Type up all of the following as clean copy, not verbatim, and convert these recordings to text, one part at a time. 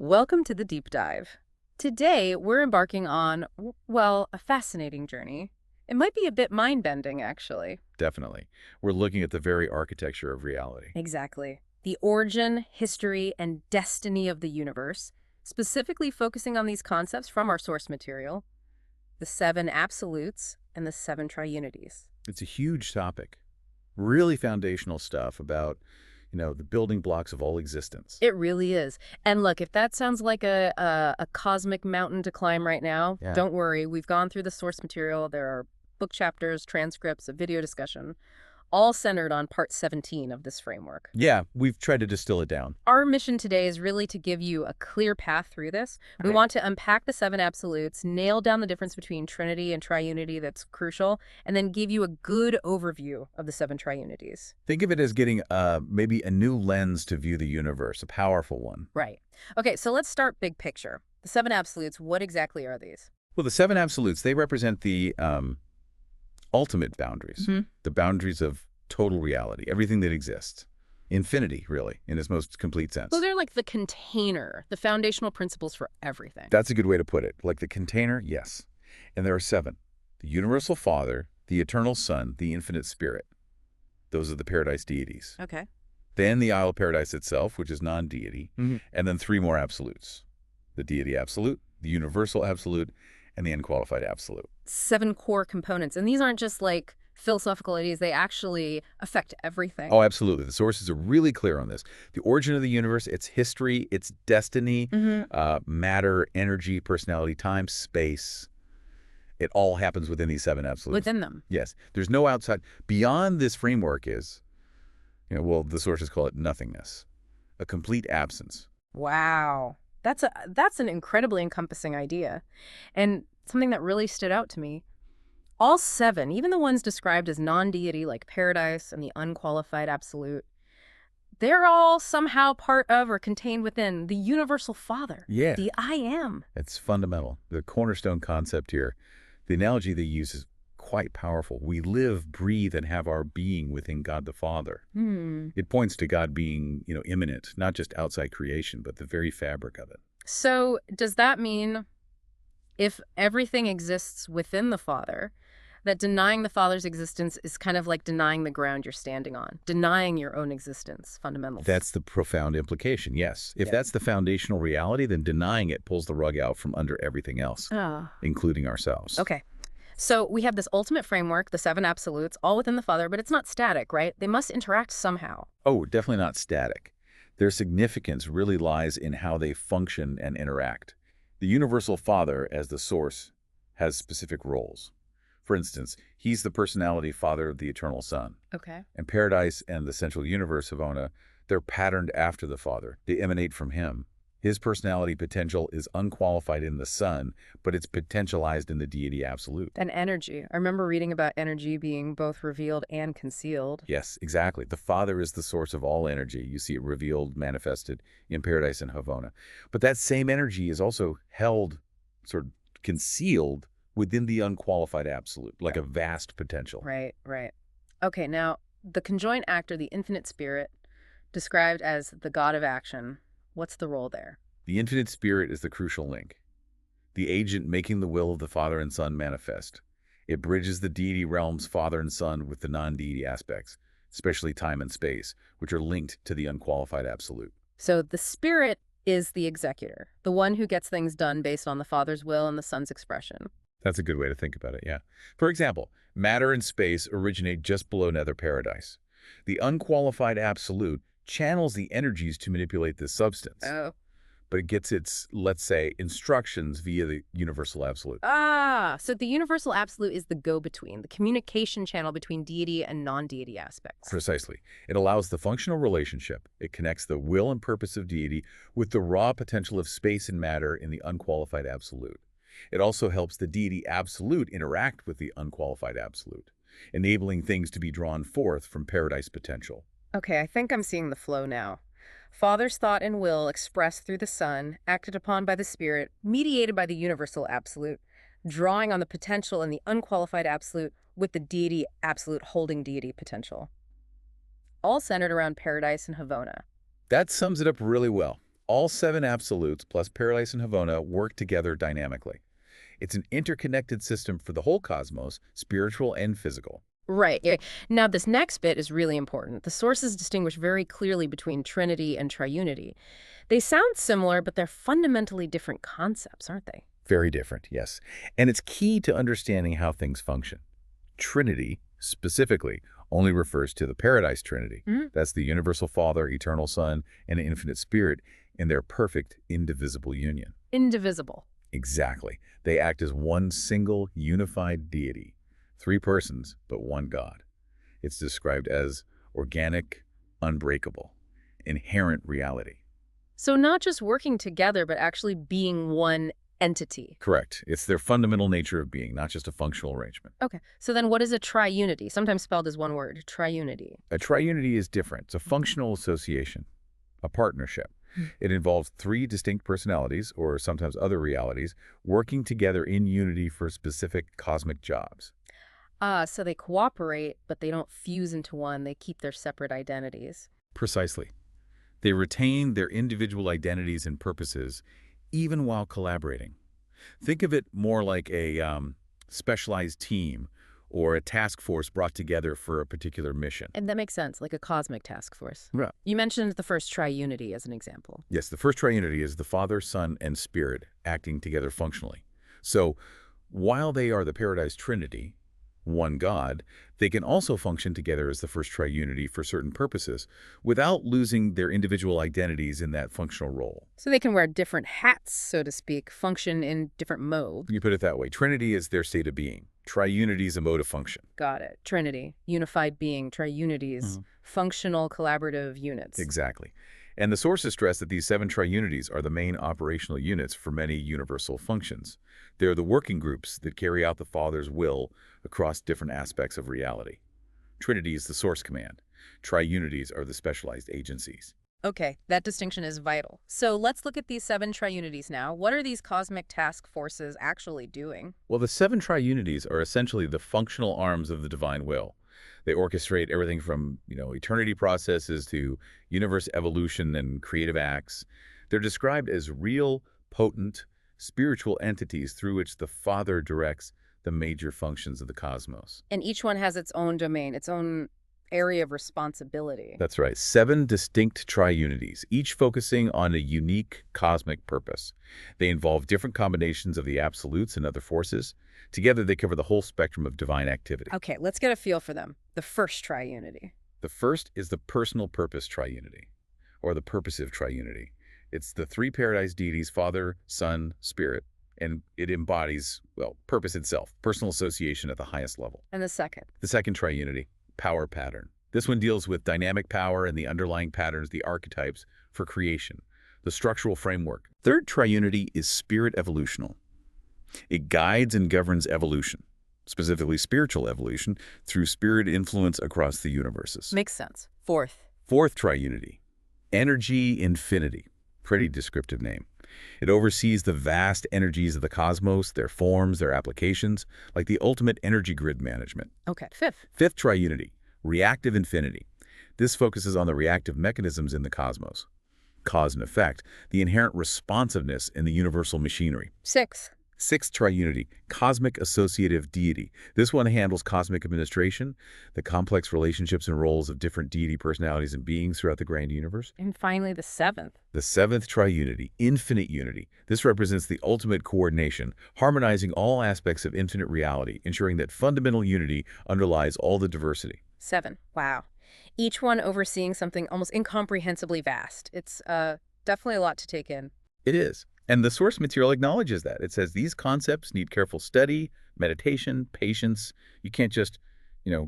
Welcome to the deep dive. Today, we're embarking on, well, a fascinating journey. It might be a bit mind-bending, actually. Definitely. We're looking at the very architecture of reality. Exactly. The origin, history, and destiny of the universe, specifically focusing on these concepts from our source material, the seven absolutes and the seven triunities. It's a huge topic. Really foundational stuff about, the building blocks of all existence. It really is. And look, if that sounds like a cosmic mountain to climb right now, Yeah. don't worry. We've gone through the source material. There are book chapters, transcripts, a video discussion, all centered on part 17 of this framework. Yeah, we've tried to distill it down. Our mission today is really to give you a clear path through this. We Right. want to unpack the seven absolutes, nail down the difference between Trinity and Triunity that's crucial, and then give you a good overview of the seven Triunities. Think of it as getting maybe a new lens to view the universe, a powerful one. Right. Okay, so let's start big picture. The seven absolutes, what exactly are these? Well, the seven absolutes, they represent the ultimate boundaries, the boundaries of total reality, everything that exists. Infinity, really, in its most complete sense. Well, they're like the container, the foundational principles for everything. That's a good way to put it. Like the container, yes. And there are seven. The universal Father, the eternal Son, the infinite Spirit. Those are the paradise deities. Okay. Then the Isle of Paradise itself, which is non-deity. And then three more absolutes. The deity absolute, the universal absolute, and the unqualified absolute. Seven core components. And these aren't just like philosophical ideas. They actually affect everything. Oh, absolutely. The sources are really clear on this. The origin of the universe, its history, its destiny, matter, energy, personality, time, space. It all happens within these seven absolutes. Within them. Yes. There's no outside. Beyond this framework is, well, the sources call it nothingness, a complete absence. Wow. That's an incredibly encompassing idea. And something that really stood out to me, all seven, even the ones described as non-deity like paradise and the unqualified absolute, they're all somehow part of or contained within the universal Father, Yeah. the I Am. It's fundamental. The cornerstone concept here, the analogy they use is quite powerful. We live, breathe, and have our being within God the Father. It points to God being, immanent, not just outside creation, but the very fabric of it. So does that mean if everything exists within the Father, that denying the Father's existence is kind of like denying the ground you're standing on, denying your own existence, fundamentals? That's the profound implication, yes. If Yeah. that's the foundational reality, then denying it pulls the rug out from under everything else, Ah. including ourselves. Okay. So we have this ultimate framework, the seven absolutes, all within the Father, but it's not static, right? They must interact somehow. Oh, definitely not static. Their significance really lies in how they function and interact. The universal Father, as the source, has specific roles. For instance, he's the personality father of the eternal Son. Okay. And paradise and the central universe, Havona, they're patterned after the Father. They emanate from him. His personality potential is unqualified in the Son, but it's potentialized in the deity absolute. And energy. I remember reading about energy being both revealed and concealed. Yes, exactly. The Father is the source of all energy. You see it revealed, manifested in paradise and Havona. But that same energy is also held, sort of concealed within the unqualified absolute, like a vast potential. Right, right. Okay, now, the conjoint actor, the infinite spirit, described as the God of action, what's the role there? The infinite Spirit is the crucial link, the agent making the will of the Father and Son manifest. It bridges the deity realms, Father and Son, with the non-deity aspects, especially time and space, which are linked to the unqualified absolute. So the spirit is the executor, the one who gets things done based on the Father's will and the Son's expression. That's a good way to think about it, yeah. For example, matter and space originate just below nether paradise. The unqualified absolute channels the energies to manipulate this substance. Oh. But it gets its, let's say, instructions via the universal absolute. So the universal absolute is the go-between, the communication channel between deity and non-deity aspects. Precisely. It allows the functional relationship. It connects the will and purpose of deity with the raw potential of space and matter in the unqualified absolute. It also helps the deity absolute interact with the unqualified absolute, enabling things to be drawn forth from paradise potential. Okay, I think I'm seeing the flow now. Father's thought and will expressed through the Son, acted upon by the Spirit, mediated by the universal absolute, drawing on the potential in the unqualified absolute with the deity absolute holding deity potential. All centered around paradise and Havona. That sums it up really well. All 7 absolutes plus Paradise and Havona work together dynamically. It's an interconnected system for the whole cosmos, spiritual and physical. Right. Yeah. Now, this next bit is really important. The sources distinguish very clearly between Trinity and Triunity. They sound similar, but they're fundamentally different concepts, aren't they? Very different, yes. And it's key to understanding how things function. Trinity, specifically, only refers to the Paradise Trinity. Mhm. That's the universal Father, eternal Son, and infinite Spirit in their perfect, indivisible union. Indivisible. Exactly. They act as one single, unified deity. 3 persons, but one God. It's described as organic, unbreakable, inherent reality. So not just working together, but actually being one entity. Correct. It's their fundamental nature of being, not just a functional arrangement. Okay. So then what is a triunity? Sometimes spelled as one word, triunity. A triunity is different. It's a functional association, a partnership. It involves 3 distinct personalities, or sometimes other realities, working together in unity for specific cosmic jobs. So they cooperate, but they don't fuse into one. They keep their separate identities. Precisely. They retain their individual identities and purposes, even while collaborating. Think of it more like a specialized team or a task force brought together for a particular mission. And that makes sense, like a cosmic task force. Right. You mentioned the first triunity as an example. Yes, the first triunity is the Father, Son, and Spirit acting together functionally. So while they are the Paradise Trinity, one God, they can also function together as the first triunity for certain purposes without losing their individual identities in that functional role. So they can wear different hats, so to speak, function in different modes. You put it that way. Trinity is their state of being. Triunity is a mode of function. Got it. Trinity, unified being, triunities, functional collaborative units. Exactly. And the sources stress that these 7 triunities are the main operational units for many universal functions. They're the working groups that carry out the Father's will across different aspects of reality. Trinity is the source command. Triunities are the specialized agencies. Okay, that distinction is vital. So let's look at these 7 triunities now. What are these cosmic task forces actually doing? Well, the 7 triunities are essentially the functional arms of the divine will. They orchestrate everything from, eternity processes to universe evolution and creative acts. They're described as real, potent, spiritual entities through which the Father directs the major functions of the cosmos. And each one has its own domain, its own area of responsibility. That's right. 7 distinct triunities, each focusing on a unique cosmic purpose. They involve different combinations of the absolutes and other forces. Together, they cover the whole spectrum of divine activity. Okay, let's get a feel for them. The first triunity. The first is the personal purpose triunity, or the purposive triunity. It's the 3 paradise deities, Father, Son, Spirit, and it embodies, purpose itself, personal association at the highest level. And the second. The second triunity, power pattern. This one deals with dynamic power and the underlying patterns, the archetypes for creation, the structural framework. Third triunity is spirit evolutional. It guides and governs evolution, specifically spiritual evolution, through spirit influence across the universes. Makes sense. Fourth. Fourth triunity, energy infinity. Pretty descriptive name. It oversees the vast energies of the cosmos, their forms, their applications, like the ultimate energy grid management. Okay. Fifth. Fifth triunity, reactive infinity. This focuses on the reactive mechanisms in the cosmos. Cause and effect, the inherent responsiveness in the universal machinery. Sixth. Sixth triunity, cosmic associative deity. This one handles cosmic administration, the complex relationships and roles of different deity personalities and beings throughout the grand universe. And finally, the seventh. The seventh triunity, infinite unity. This represents the ultimate coordination, harmonizing all aspects of infinite reality, ensuring that fundamental unity underlies all the diversity. 7. Wow. Each one overseeing something almost incomprehensibly vast. It's definitely a lot to take in. It is. And the source material acknowledges that. It says these concepts need careful study, meditation, patience. You can't just,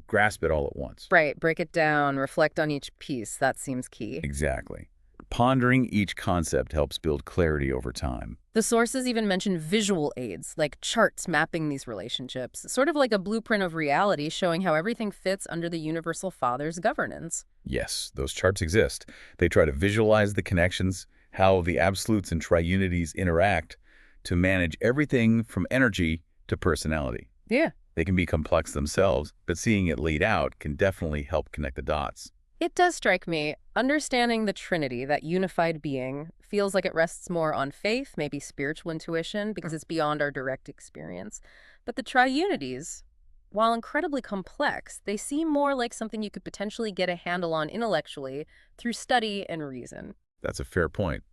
grasp it all at once. Right. Break it down, reflect on each piece. That seems key. Exactly. Pondering each concept helps build clarity over time. The sources even mention visual aids, like charts mapping these relationships, sort of like a blueprint of reality showing how everything fits under the Universal Father's governance. Yes, those charts exist. They try to visualize the connections, how the absolutes and triunities interact to manage everything from energy to personality. Yeah. They can be complex themselves, but seeing it laid out can definitely help connect the dots. It does strike me. Understanding the Trinity, that unified being, feels like it rests more on faith, maybe spiritual intuition, because it's beyond our direct experience. But the Triunities, while incredibly complex, they seem more like something you could potentially get a handle on intellectually through study and reason. That's a fair point.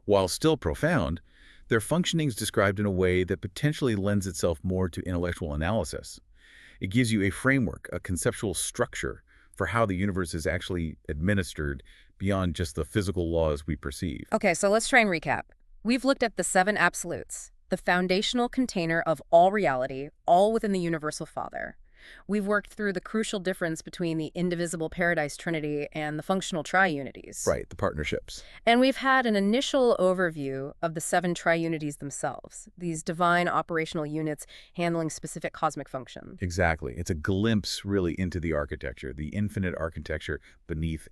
While still profound, their functioning is described in a way that potentially lends itself more to intellectual analysis. It gives you a framework, a conceptual structure for how the universe is actually administered beyond just the physical laws we perceive. Okay, so let's try and recap. We've looked at the seven absolutes, the foundational container of all reality, all within the universal Father. We've worked through the crucial difference between the indivisible paradise Trinity and the functional triunities. Right, the partnerships. And we've had an initial overview of the seven triunities themselves, these divine operational units handling specific cosmic functions. Exactly. It's a glimpse really into the architecture, the infinite architecture beneath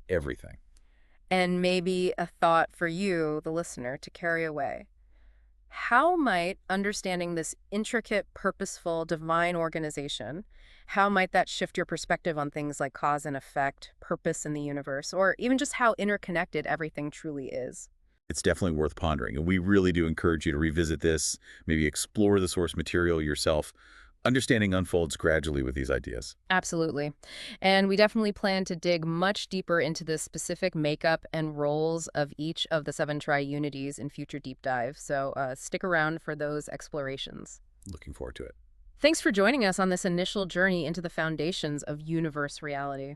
everything. And maybe a thought for you, the listener, to carry away. How might understanding this intricate, purposeful, divine organization, how might that shift your perspective on things like cause and effect, purpose in the universe, or even just how interconnected everything truly is? It's definitely worth pondering, and we really do encourage you to revisit this, maybe explore the source material yourself. Understanding unfolds gradually with these ideas. Absolutely. And we definitely plan to dig much deeper into the specific makeup and roles of each of the seven triunities in future deep dives. So stick around for those explorations. Looking forward to it. Thanks for joining us on this initial journey into the foundations of universe reality.